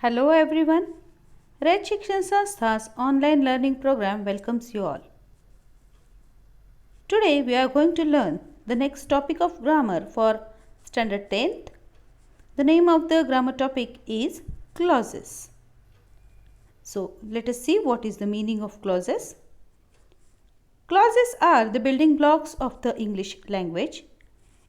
Hello everyone. Red Shikshan Sanstha's online learning program welcomes you all. Today we are going to learn the next topic of grammar for standard 10th. The name of the grammar topic is clauses. So let us see what is the meaning of clauses. Clauses are the building blocks of the English language.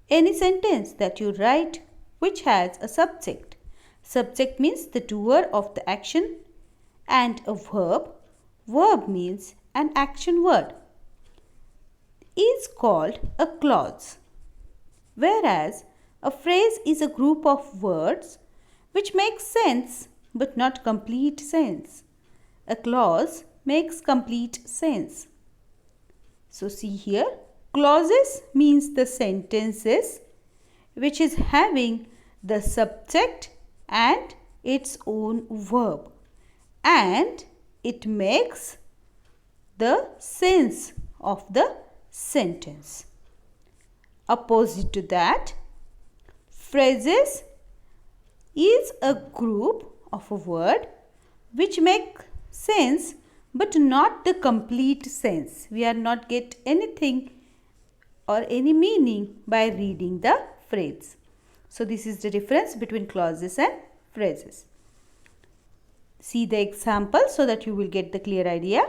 Any sentence that you write which has a subject. Subject means the doer of the action and a verb. Verb means an action word. Is called a clause. Whereas a phrase is a group of words which make sense but not complete sense. A clause makes complete sense. So see here, clauses means the sentences which is having the subject and its own verb, and it makes the sense of the sentence. Opposite to that, phrases is a group of a word which make sense but not the complete sense. We are not get anything or any meaning by reading the phrase. So this is the difference between clauses and phrases. See the example so that you will get the clear idea.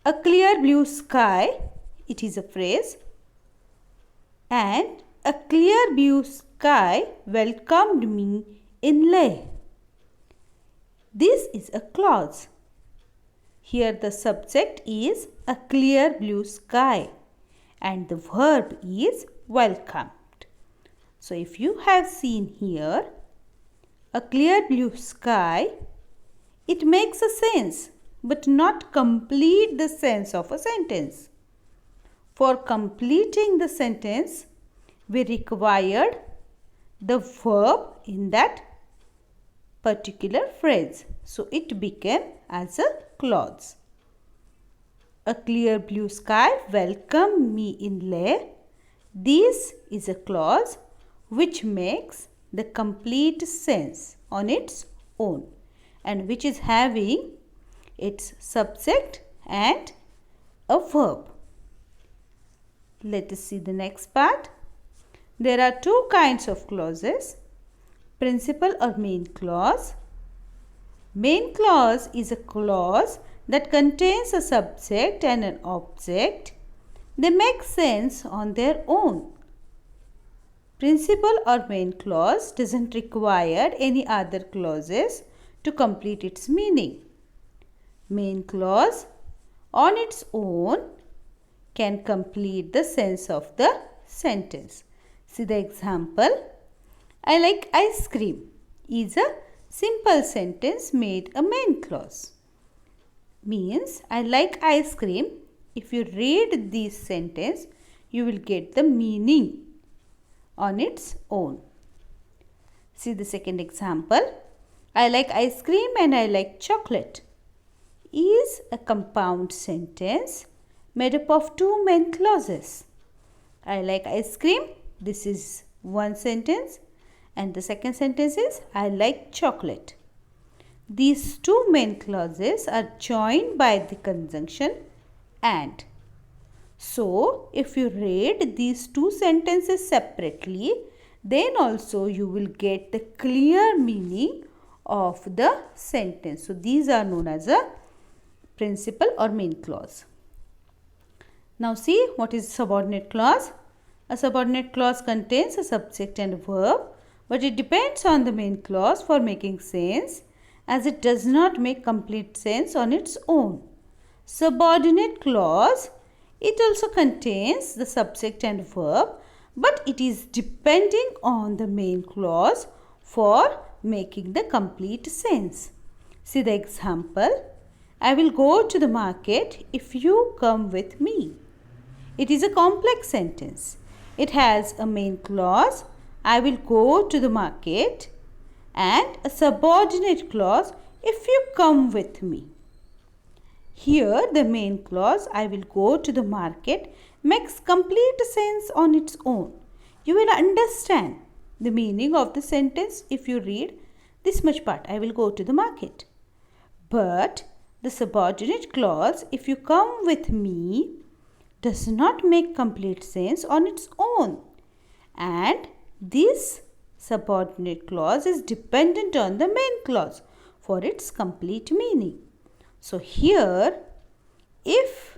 A clear blue sky, it is a phrase, and a clear blue sky welcomed me in Leh. This is a clause. Here the subject is a clear blue sky and the verb is welcomed. So if you have seen here a clear blue sky, it makes a sense but not complete the sense of a sentence. For completing the sentence, we required the verb in that particular phrase. So it became as a clause. A clear blue sky welcomed me in Leh. This is a clause which makes the complete sense on its own and which is having its subject and a verb. Let us see the next part. There are two kinds of clauses, principal or main clause. Main clause is a clause that contains a subject and an object. They make sense on their own. Principal or main clause doesn't require any other clauses to complete its meaning. Main clause on its own can complete the sense of the sentence. See the example. I like ice cream is a simple sentence made a main clause. Means I like ice cream. If you read this sentence, you will get the meaning on its own. See the second example. I like ice cream and I like chocolate is a compound sentence made up of two main clauses. I like ice cream. This is one sentence. And the second sentence is I like chocolate. These two main clauses are joined by the conjunction and. So, if you read these two sentences separately, then also you will get the clear meaning of the sentence. So, these are known as a principal or main clause. Now, see what is subordinate clause. A subordinate clause contains a subject and a verb, but it depends on the main clause for making sense, as it does not make complete sense on its own. Subordinate clause, it also contains the subject and verb, but it is depending on the main clause for making the complete sense. See the example. I will go to the market if you come with me. It is a complex sentence. It has a main clause, I will go to the market, and a subordinate clause, if you come with me. Here the main clause, I will go to the market, makes complete sense on its own. You will understand the meaning of the sentence if you read this much part, I will go to the market. But the subordinate clause, if you come with me, does not make complete sense on its own. And this subordinate clause is dependent on the main clause for its complete meaning. So here, if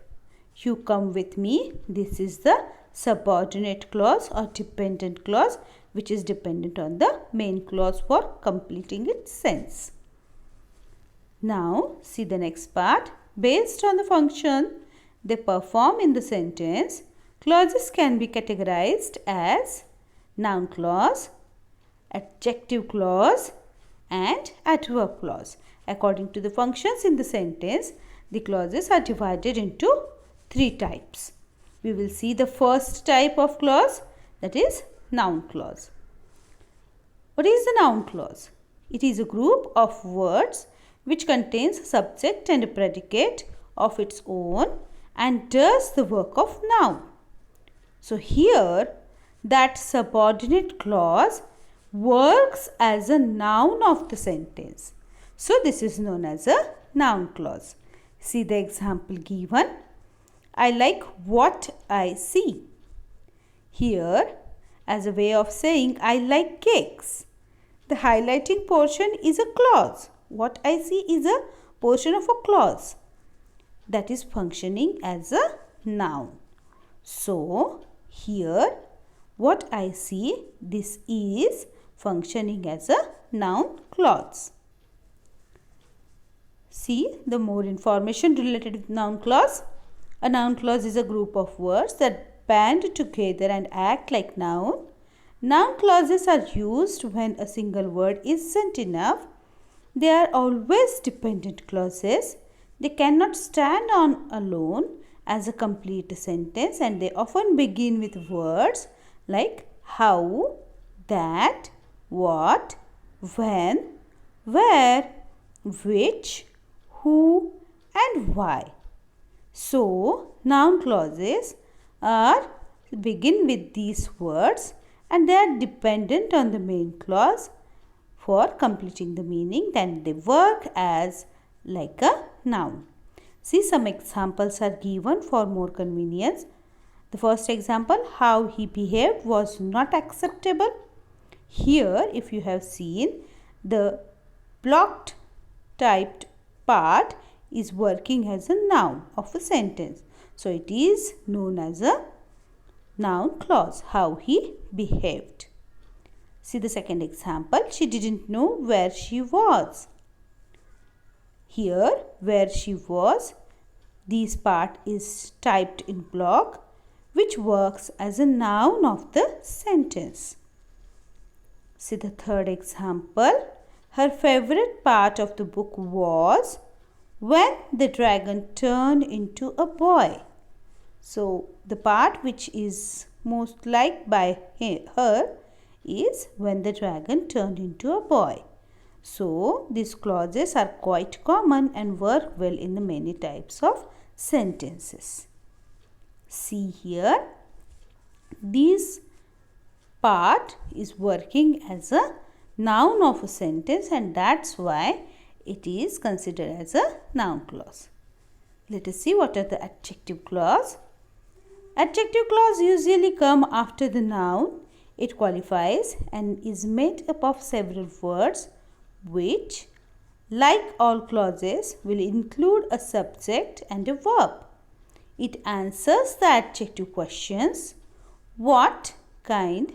you come with me, this is the subordinate clause or dependent clause which is dependent on the main clause for completing its sense. Now see the next part. Based on the function they perform in the sentence, clauses can be categorized as noun clause, adjective clause and adverb clause. According to the functions in the sentence, the clauses are divided into 3 types. We will see the first type of clause, that is noun clause. What is the noun clause? It is a group of words which contains a subject and a predicate of its own and does the work of noun. So here that subordinate clause works as a noun of the sentence. So this is known as a noun clause. See the example given. I like what I see. Here, as a way of saying I like cakes, the highlighting portion is a clause. What I see is a portion of a clause that is functioning as a noun. So here what I see, this is functioning as a noun clause. See the more information related with noun clause. A noun clause is a group of words that band together and act like noun. Noun clauses are used when a single word isn't enough. They are always dependent clauses. They cannot stand on alone as a complete sentence, and they often begin with words like how, that, what, when, where, which, who and why. So, noun clauses begin with these words and they are dependent on the main clause for completing the meaning, then they work as like a noun. See, some examples are given for more convenience. The first example, how he behaved was not acceptable. Here, if you have seen, the blocked typed part is working as a noun of a sentence. So, it is known as a noun clause, how he behaved. See the second example, she didn't know where she was. Here, where she was, this part is typed in block which works as a noun of the sentence. See the third example, her favorite part of the book was when the dragon turned into a boy. So, the part which is most liked by her is when the dragon turned into a boy. So, these clauses are quite common and work well in the many types of sentences. See here, this part is working as a noun of a sentence and that's why it is considered as a noun clause. Let us see what are the adjective clause. Adjective clause usually come after the noun. It qualifies and is made up of several words which, like all clauses, will include a subject and a verb. It answers the adjective questions what, kind,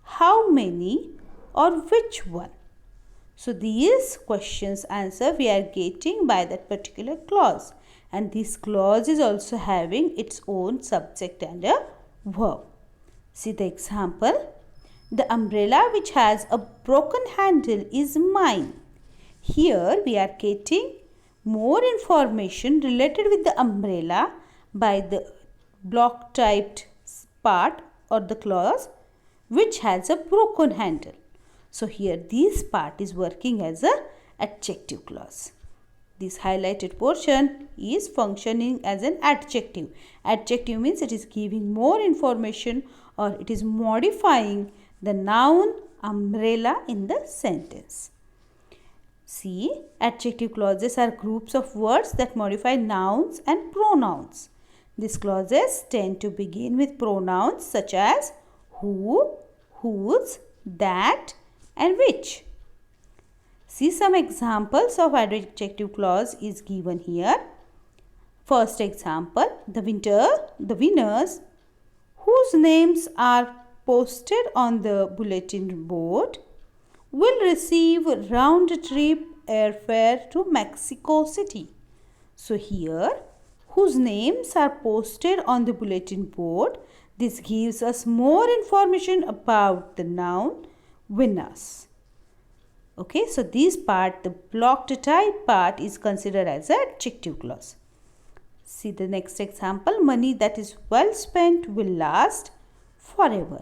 how many or which one. So these questions answer we are getting by that particular clause, and this clause is also having its own subject and a verb. See the example. The umbrella which has a broken handle is mine. Here we are getting more information related with the umbrella by the block typed part or the clause which has a broken handle. So here this part is working as a adjective clause. This highlighted portion is functioning as an adjective. Adjective means it is giving more information or it is modifying the noun umbrella in the sentence. See, adjective clauses are groups of words that modify nouns and pronouns. These clauses tend to begin with pronouns such as who, whose, that, and which. See, some examples of adjective clause is given here. First example, the winners whose names are posted on the bulletin board will receive round-trip airfare to Mexico City. So here, whose names are posted on the bulletin board, this gives us more information about the noun winners. Okay, so this part, the blocked type part, is considered as an adjective clause. See the next example, money that is well spent will last forever.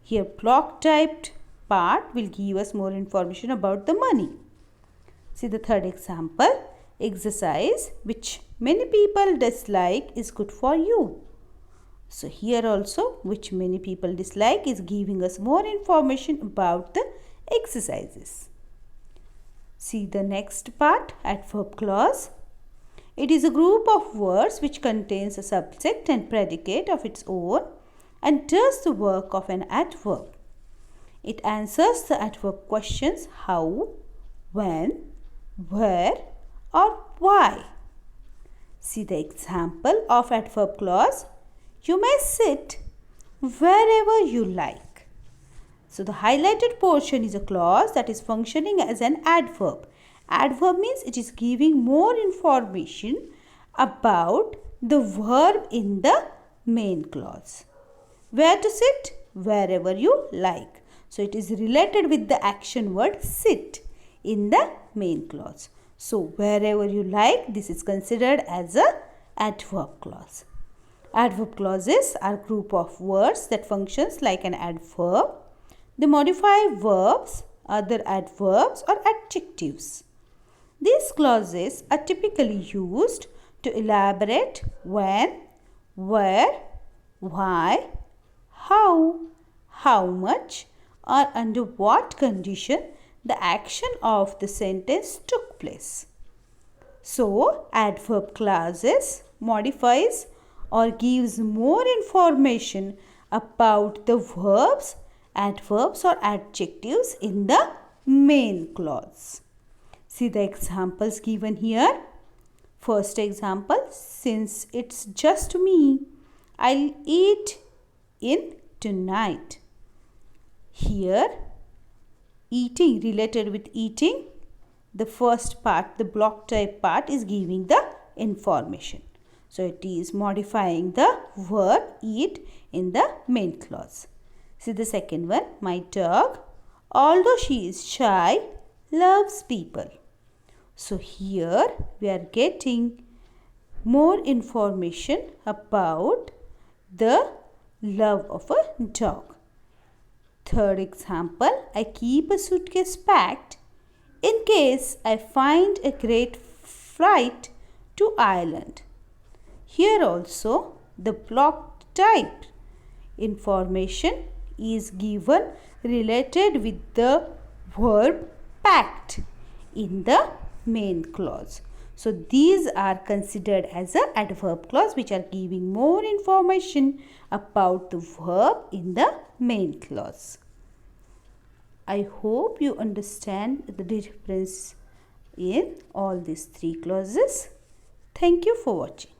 Here, block typed part will give us more information about the money. See the third example, exercise which many people dislike is good for you. So here also, which many people dislike is giving us more information about the exercises. See the next part, adverb clause. It is a group of words which contains a subject and predicate of its own and does the work of an adverb. It answers the adverb questions how, when, where, or why. See the example of adverb clause. You may sit wherever you like. So the highlighted portion is a clause that is functioning as an adverb. Adverb means it is giving more information about the verb in the main clause. Where to sit? Wherever you like. So it is related with the action word sit in the main clause. So wherever you like, this is considered as an adverb clause. Adverb clauses are a group of words that functions like an adverb. They modify verbs, other adverbs or adjectives. These clauses are typically used to elaborate when, where, why, how much, or under what condition the action of the sentence took place. So, adverb clauses modifies or gives more information about the verbs, adverbs or adjectives in the main clause. See the examples given here. First example, since it's just me, I'll eat in tonight. Here, eating related with eating, the first part, the block type part is giving the information. So it is modifying the verb eat in the main clause. See the second one, my dog, although she is shy, loves people. So here we are getting more information about the love of a dog. Third example, I keep a suitcase packed in case I find a great flight to Ireland. Here also the block type information is given related with the verb packed in the main clause. So these are considered as an adverb clause which are giving more information about the verb in the main clause. I hope you understand the difference in all these three clauses. Thank you for watching.